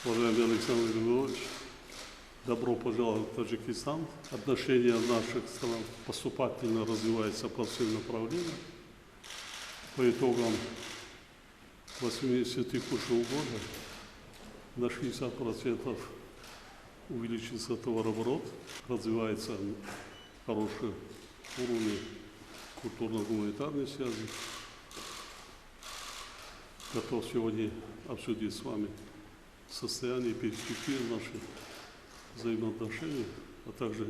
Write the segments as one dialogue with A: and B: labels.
A: Уважаемый Александр Григорьевич, добро пожаловать в Таджикистан. Отношения наших стран поступательно развиваются по всем направлениям. По итогам 80 текущего года на 60% увеличится товарооборот, развивается хороший уровень культурно-гуманитарной связи. Готов сегодня обсудить с вами состояние и перспективы наших взаимоотношений, а также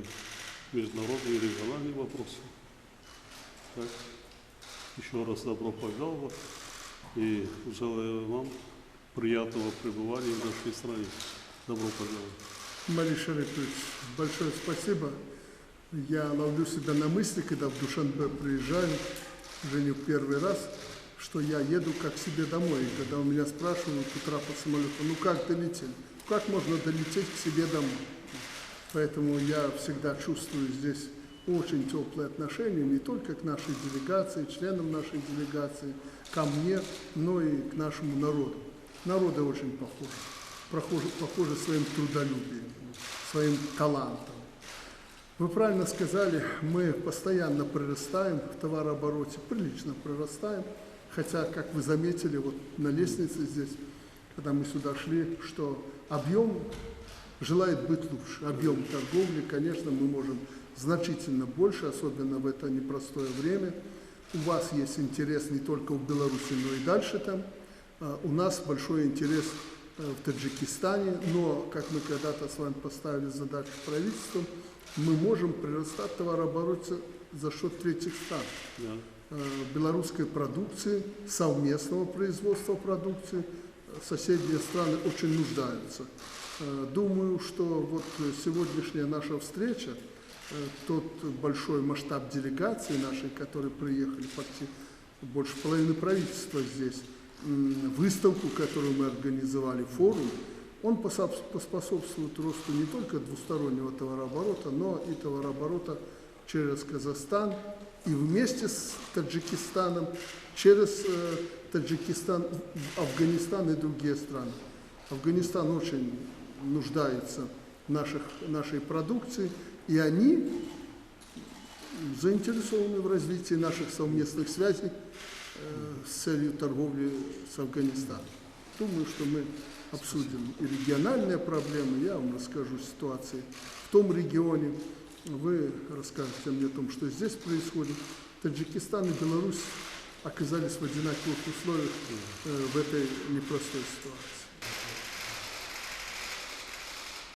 A: международные и региональные вопросы. Так, еще раз добро пожаловать и желаю вам приятного пребывания в нашей стране. Добро пожаловать.
B: Марий Шарипович, большое спасибо. Я ловлю себя на мысли, когда в Душанбе приезжаю, уже не в первый раз, что я еду как к себе домой. И когда у меня спрашивают с утра по самолету, ну как долетели? Как можно долететь к себе домой? Поэтому я всегда чувствую здесь очень теплые отношения не только к нашей делегации, членам нашей делегации, ко мне, но и к нашему народу. Народы очень похожи своим трудолюбием, своим талантом. Вы правильно сказали, мы постоянно прирастаем в товарообороте, прилично прирастаем. Хотя, как вы заметили, вот на лестнице здесь, когда мы сюда шли, что объем желает быть лучше. Объем торговли, конечно, мы можем значительно больше, особенно в это непростое время. У вас есть интерес не только в Беларуси, но и дальше там. У нас большой интерес в Таджикистане, но, как мы когда-то с вами поставили задачу правительству, мы можем прирастать в товарообороте за счет третьих стран. Белорусской продукции, совместного производства продукции. Соседние страны очень нуждаются. Думаю, что вот сегодняшняя наша встреча, тот большой масштаб делегации нашей, которые приехали, почти больше половины правительства здесь, выставку, которую мы организовали, форум, он поспособствует росту не только двустороннего товарооборота, но и товарооборота через Казахстан и вместе с Таджикистаном, через Таджикистан, Афганистан и другие страны. Афганистан очень нуждается в нашей продукции, и они заинтересованы в развитии наших совместных связей с целью торговли с Афганистаном. Думаю, что мы обсудим и региональные проблемы, я вам расскажу ситуации в том регионе, вы расскажете мне о том, что здесь происходит. Таджикистан и Беларусь оказались в одинаковых условиях в этой непростой ситуации.